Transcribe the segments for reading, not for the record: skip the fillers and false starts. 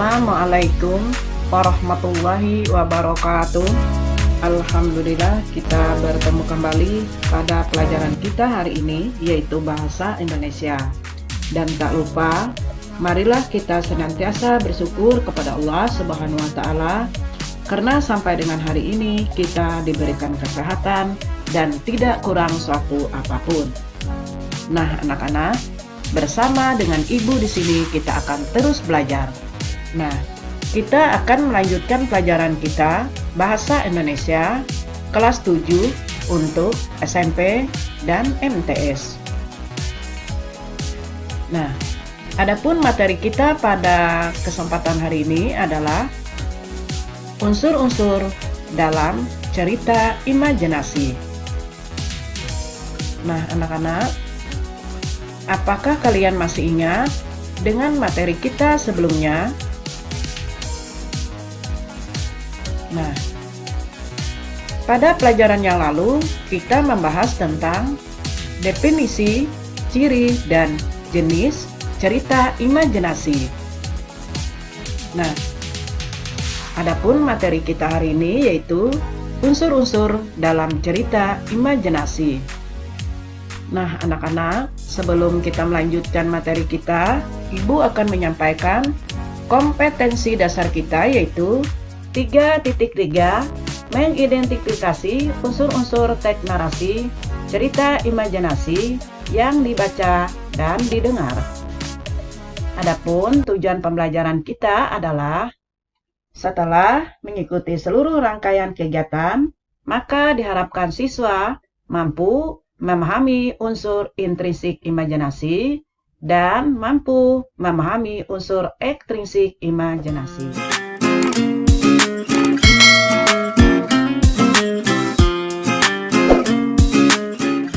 Assalamualaikum warahmatullahi wabarakatuh. Alhamdulillah, kita bertemu kembali pada pelajaran kita hari ini, yaitu bahasa Indonesia. Dan tak lupa, marilah kita senantiasa bersyukur kepada Allah Subhanahu wa Ta'ala, karena sampai dengan hari ini kita diberikan kesehatan dan tidak kurang suatu apapun. Nah, anak-anak, bersama dengan ibu di sini kita akan terus belajar. Nah, kita akan melanjutkan pelajaran kita Bahasa Indonesia kelas 7 untuk SMP dan MTS. Nah, adapun materi kita pada kesempatan hari ini adalah unsur-unsur dalam cerita imajinasi. Nah, anak-anak, apakah kalian masih ingat dengan materi kita sebelumnya? Nah, pada pelajaran yang lalu kita membahas tentang definisi, ciri, dan jenis cerita imajinasi. Nah, adapun materi kita hari ini yaitu unsur-unsur dalam cerita imajinasi. Nah, anak-anak, sebelum kita melanjutkan materi kita, Ibu akan menyampaikan kompetensi dasar kita yaitu 3.3 mengidentifikasi unsur-unsur teks narasi cerita imajinasi yang dibaca dan didengar. Adapun tujuan pembelajaran kita adalah setelah mengikuti seluruh rangkaian kegiatan, maka diharapkan siswa mampu memahami unsur intrinsik imajinasi dan mampu memahami unsur ekstrinsik imajinasi.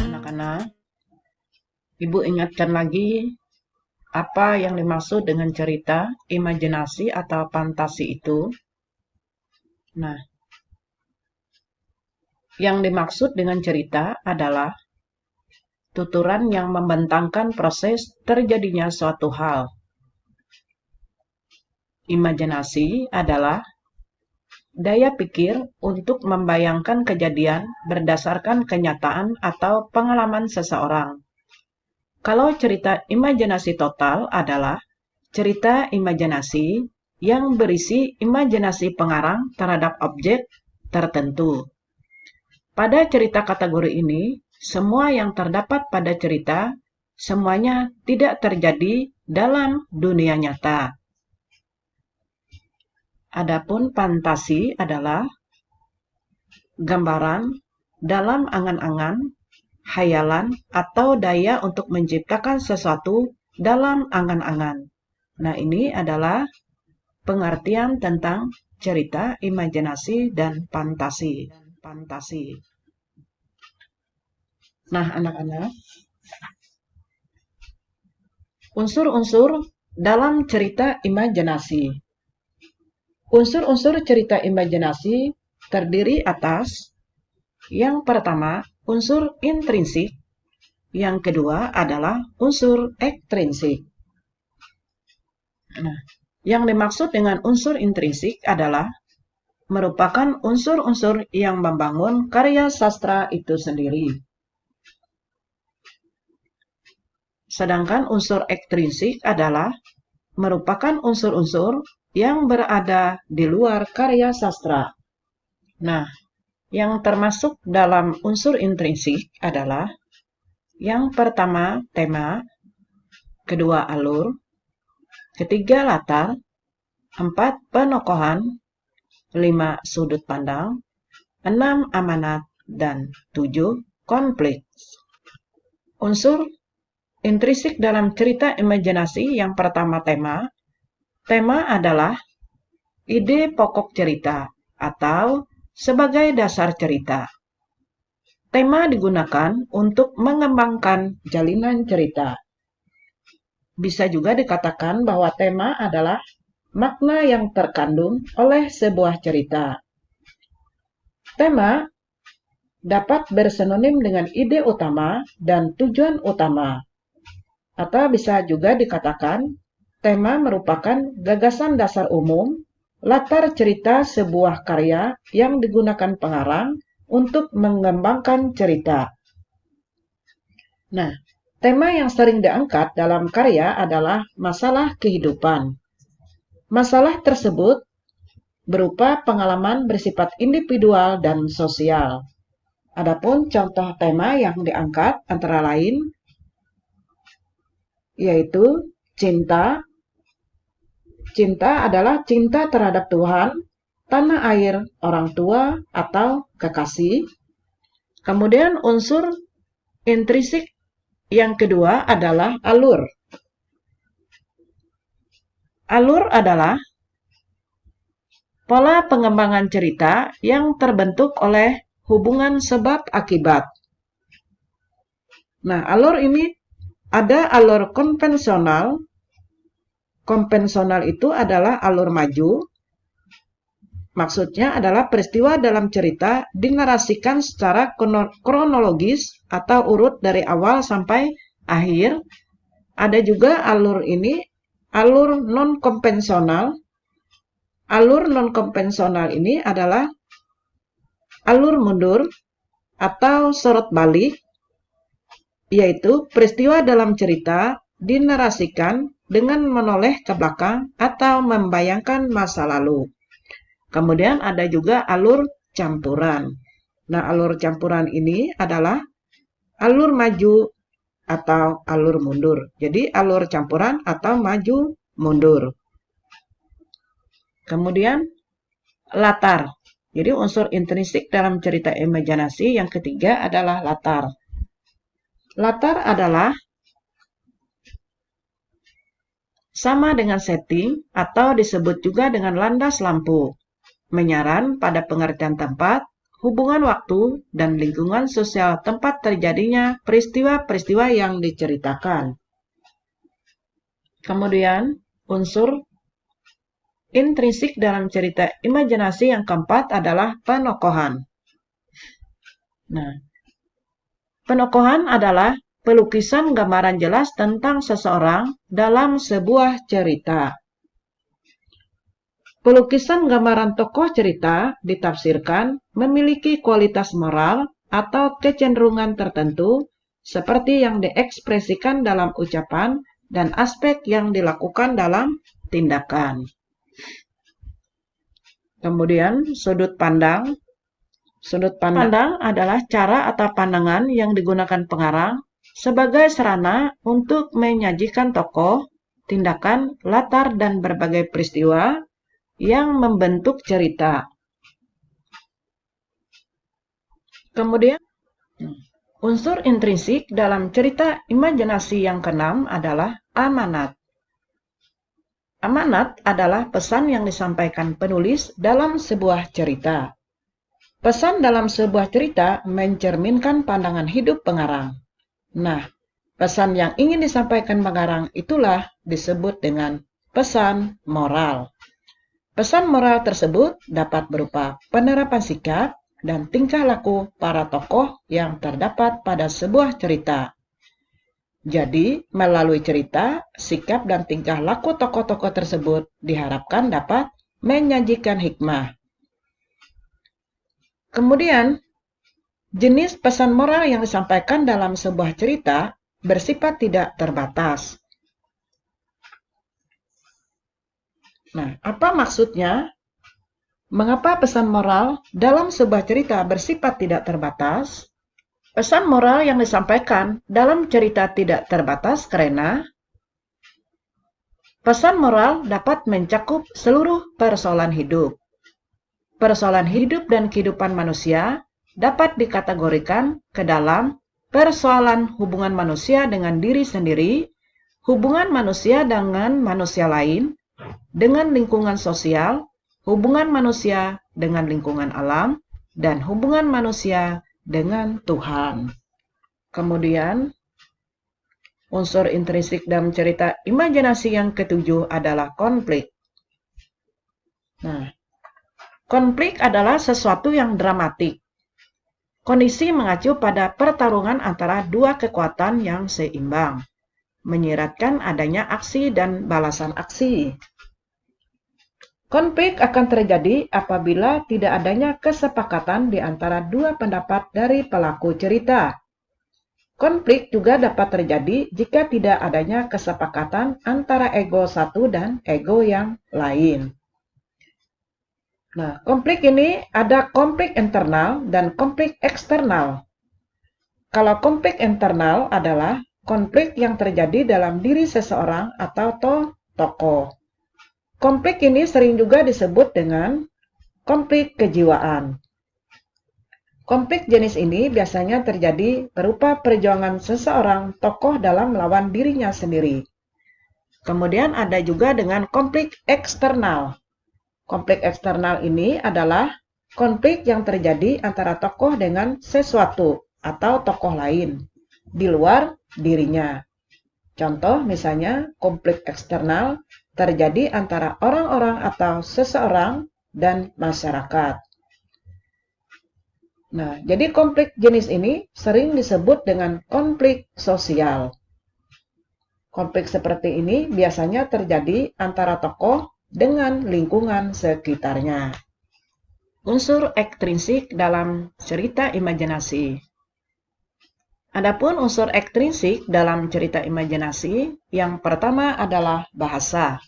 Anak-anak, Ibu ingatkan lagi apa yang dimaksud dengan cerita imajinasi atau fantasi itu. Nah, yang dimaksud dengan cerita adalah tuturan yang membentangkan proses terjadinya suatu hal. Imajinasi adalah daya pikir untuk membayangkan kejadian berdasarkan kenyataan atau pengalaman seseorang. Kalau cerita imajinasi total adalah cerita imajinasi yang berisi imajinasi pengarang terhadap objek tertentu. Pada cerita kategori ini, semua yang terdapat pada cerita, semuanya tidak terjadi dalam dunia nyata. Adapun fantasi adalah gambaran dalam angan-angan, hayalan, atau daya untuk menciptakan sesuatu dalam angan-angan. Nah, ini adalah pengertian tentang cerita imajinasi dan fantasi. Nah, anak-anak, unsur-unsur dalam cerita imajinasi. Unsur-unsur cerita imajinasi terdiri atas yang pertama, unsur intrinsik. Yang kedua adalah unsur ekstrinsik. Nah, yang dimaksud dengan unsur intrinsik adalah merupakan unsur-unsur yang membangun karya sastra itu sendiri. Sedangkan unsur ekstrinsik adalah merupakan unsur-unsur yang berada di luar karya sastra. Nah, yang termasuk dalam unsur intrinsik adalah yang pertama tema, kedua alur, ketiga latar, 4 penokohan, 5 sudut pandang, 6 amanat, dan 7 konflik. Unsur intrinsik dalam cerita imajinasi yang pertama tema. Tema adalah ide pokok cerita atau sebagai dasar cerita. Tema digunakan untuk mengembangkan jalinan cerita. Bisa juga dikatakan bahwa tema adalah makna yang terkandung oleh sebuah cerita. Tema dapat bersinonim dengan ide utama dan tujuan utama. Atau bisa juga dikatakan tema merupakan gagasan dasar umum, latar cerita sebuah karya yang digunakan pengarang untuk mengembangkan cerita. Nah, tema yang sering diangkat dalam karya adalah masalah kehidupan. Masalah tersebut berupa pengalaman bersifat individual dan sosial. Adapun contoh tema yang diangkat antara lain yaitu cinta. Cinta adalah cinta terhadap Tuhan, tanah air, orang tua, atau kekasih. Kemudian unsur intrinsik yang kedua adalah alur. Alur adalah pola pengembangan cerita yang terbentuk oleh hubungan sebab akibat. Nah, alur ini ada alur konvensional. Konvensional itu adalah alur maju. Maksudnya adalah peristiwa dalam cerita dinarasikan secara kronologis atau urut dari awal sampai akhir. Ada juga alur ini, alur non-konvensional. Alur non-konvensional ini adalah alur mundur atau sorot balik, yaitu peristiwa dalam cerita dinarasikan dengan menoleh ke belakang atau membayangkan masa lalu. Kemudian ada juga alur campuran. Nah, alur campuran ini adalah alur maju atau alur mundur. Jadi, alur campuran atau maju mundur. Kemudian, latar. Jadi, unsur intrinsik dalam cerita imajinasi yang ketiga adalah latar. Latar adalah sama dengan setting atau disebut juga dengan landas lampu, menyaran pada pengertian tempat, hubungan waktu, dan lingkungan sosial tempat terjadinya peristiwa-peristiwa yang diceritakan. Kemudian, unsur intrinsik dalam cerita imajinasi yang keempat adalah penokohan. Nah, penokohan adalah pelukisan gambaran jelas tentang seseorang dalam sebuah cerita. Pelukisan gambaran tokoh cerita ditafsirkan memiliki kualitas moral atau kecenderungan tertentu seperti yang diekspresikan dalam ucapan dan aspek yang dilakukan dalam tindakan. Kemudian sudut pandang. Sudut pandang adalah cara atau pandangan yang digunakan pengarang sebagai sarana untuk menyajikan tokoh, tindakan, latar, dan berbagai peristiwa yang membentuk cerita. Kemudian, unsur intrinsik dalam cerita imajinasi yang keenam adalah amanat. Amanat adalah pesan yang disampaikan penulis dalam sebuah cerita. Pesan dalam sebuah cerita mencerminkan pandangan hidup pengarang. Nah, pesan yang ingin disampaikan pengarang itulah disebut dengan pesan moral. Pesan moral tersebut dapat berupa penerapan sikap dan tingkah laku para tokoh yang terdapat pada sebuah cerita. Jadi, melalui cerita, sikap dan tingkah laku tokoh-tokoh tersebut diharapkan dapat menyajikan hikmah. Kemudian, jenis pesan moral yang disampaikan dalam sebuah cerita bersifat tidak terbatas. Nah, apa maksudnya? Mengapa pesan moral dalam sebuah cerita bersifat tidak terbatas? Pesan moral yang disampaikan dalam cerita tidak terbatas karena pesan moral dapat mencakup seluruh persoalan hidup. Persoalan hidup dan kehidupan manusia dapat dikategorikan ke dalam persoalan hubungan manusia dengan diri sendiri, hubungan manusia dengan manusia lain, dengan lingkungan sosial, hubungan manusia dengan lingkungan alam, dan hubungan manusia dengan Tuhan. Kemudian, unsur intrinsik dalam cerita imajinasi yang ketujuh adalah konflik. Nah, konflik adalah sesuatu yang dramatik. Kondisi mengacu pada pertarungan antara dua kekuatan yang seimbang. menyiratkan adanya aksi dan balasan aksi. Konflik akan terjadi apabila tidak adanya kesepakatan di antara dua pendapat dari pelaku cerita. Konflik juga dapat terjadi jika tidak adanya kesepakatan antara ego satu dan ego yang lain. Nah, konflik ini ada konflik internal dan konflik eksternal. Kalau konflik internal adalah konflik yang terjadi dalam diri seseorang atau tokoh. Konflik ini sering juga disebut dengan konflik kejiwaan. Konflik jenis ini biasanya terjadi berupa perjuangan seseorang tokoh dalam melawan dirinya sendiri. Kemudian ada juga dengan konflik eksternal. Konflik eksternal ini adalah konflik yang terjadi antara tokoh dengan sesuatu atau tokoh lain di luar dirinya. Contoh misalnya konflik eksternal terjadi antara orang-orang atau seseorang dan masyarakat. Nah, jadi konflik jenis ini sering disebut dengan konflik sosial. Konflik seperti ini biasanya terjadi antara tokoh dengan lingkungan sekitarnya. Unsur ekstrinsik dalam cerita imajinasi. Adapun unsur ekstrinsik dalam cerita imajinasi, yang pertama adalah bahasa.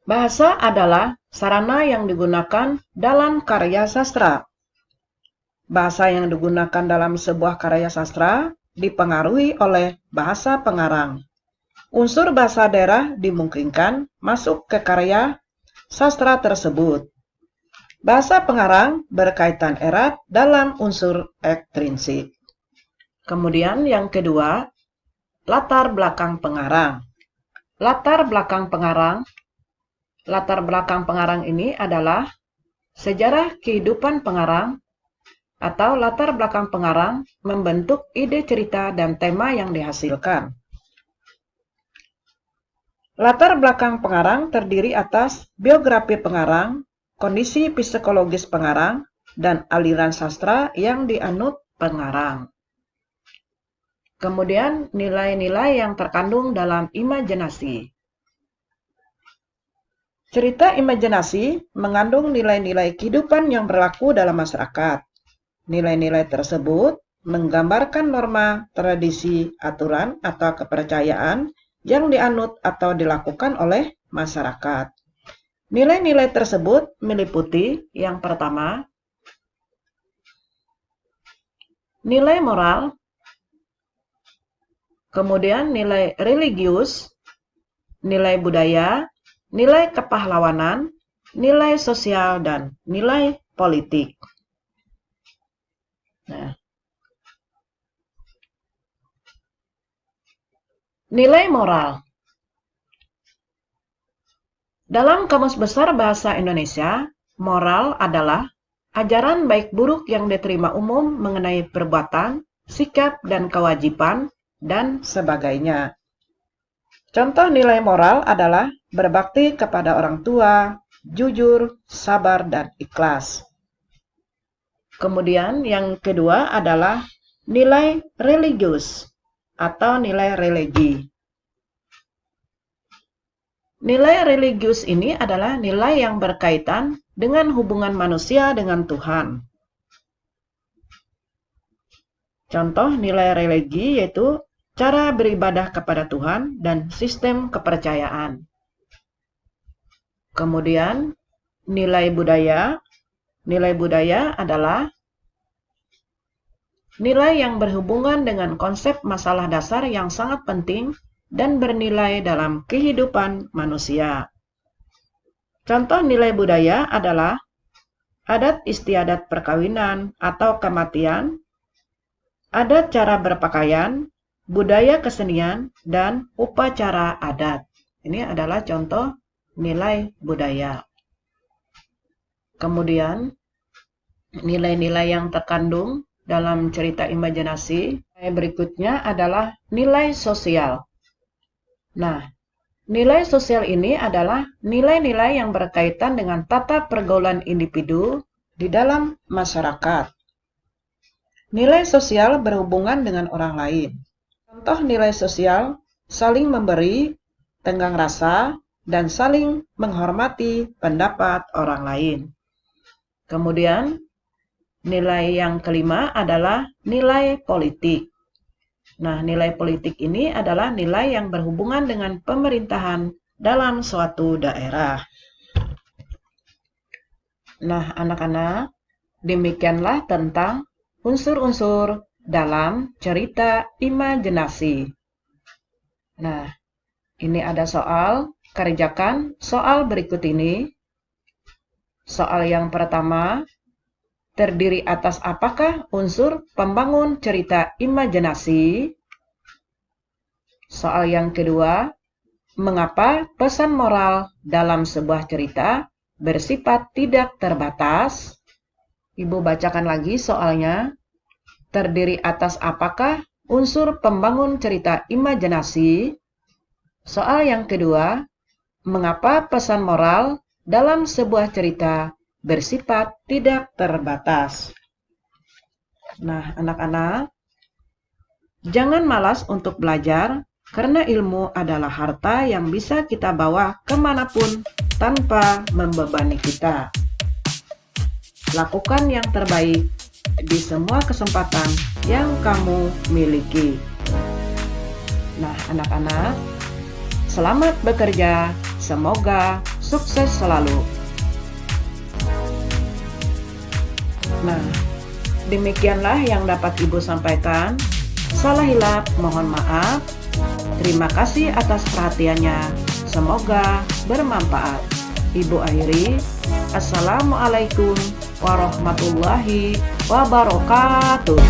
Bahasa adalah sarana yang digunakan dalam karya sastra. Bahasa yang digunakan dalam sebuah karya sastra dipengaruhi oleh bahasa pengarang. Unsur bahasa daerah dimungkinkan masuk ke karya sastra tersebut. Bahasa pengarang berkaitan erat dalam unsur ekstrinsik. Kemudian yang kedua, latar belakang pengarang. Latar belakang pengarang ini adalah sejarah kehidupan pengarang atau latar belakang pengarang membentuk ide cerita dan tema yang dihasilkan. Latar belakang pengarang terdiri atas biografi pengarang, kondisi psikologis pengarang, dan aliran sastra yang dianut pengarang. Kemudian nilai-nilai yang terkandung dalam imajinasi. Cerita imajinasi mengandung nilai-nilai kehidupan yang berlaku dalam masyarakat. Nilai-nilai tersebut menggambarkan norma, tradisi, aturan, atau kepercayaan yang dianut atau dilakukan oleh masyarakat. Nilai-nilai tersebut meliputi yang pertama, nilai moral, kemudian nilai religius, nilai budaya, nilai kepahlawanan, nilai sosial, dan nilai politik. Nah, nilai moral. Dalam Kamus Besar Bahasa Indonesia, moral adalah ajaran baik buruk yang diterima umum mengenai perbuatan, sikap, dan kewajiban, dan sebagainya. Contoh nilai moral adalah berbakti kepada orang tua, jujur, sabar, dan ikhlas. Kemudian yang kedua adalah nilai religius atau nilai religi. Nilai religius ini adalah nilai yang berkaitan dengan hubungan manusia dengan Tuhan. Contoh nilai religi yaitu cara beribadah kepada Tuhan dan sistem kepercayaan. Kemudian nilai budaya. Nilai budaya adalah nilai yang berhubungan dengan konsep masalah dasar yang sangat penting dan bernilai dalam kehidupan manusia. Contoh nilai budaya adalah adat istiadat perkawinan atau kematian, adat cara berpakaian, budaya kesenian, dan upacara adat. Ini adalah contoh nilai budaya. Kemudian, nilai-nilai yang terkandung dalam cerita imajinasi berikutnya adalah nilai sosial. Nah, nilai sosial ini adalah nilai-nilai yang berkaitan dengan tata pergaulan individu di dalam masyarakat. Nilai sosial berhubungan dengan orang lain. Contoh nilai sosial, saling memberi, tenggang rasa, dan saling menghormati pendapat orang lain. Kemudian, nilai yang kelima adalah nilai politik. Nah, nilai politik ini adalah nilai yang berhubungan dengan pemerintahan dalam suatu daerah. Nah, anak-anak, demikianlah tentang unsur-unsur dalam cerita imajinasi. Nah, ini ada soal, kerjakan soal berikut ini. Soal yang pertama, terdiri atas apakah unsur pembangun cerita imajinasi? Soal yang kedua, mengapa pesan moral dalam sebuah cerita bersifat tidak terbatas? Ibu bacakan lagi soalnya. Terdiri atas apakah unsur pembangun cerita imajinasi? Soal yang kedua, mengapa pesan moral dalam sebuah cerita bersifat tidak terbatas? Nah, anak-anak, jangan malas untuk belajar, karena ilmu adalah harta yang bisa kita bawa kemanapun tanpa membebani kita. Lakukan yang terbaik di semua kesempatan yang kamu miliki. Nah, anak-anak, selamat bekerja, semoga sukses selalu. Nah, demikianlah yang dapat Ibu sampaikan. Salah hilap, mohon maaf. Terima kasih atas perhatiannya. Semoga bermanfaat. Ibu akhiri. Assalamualaikum warahmatullahi wabarakatuh.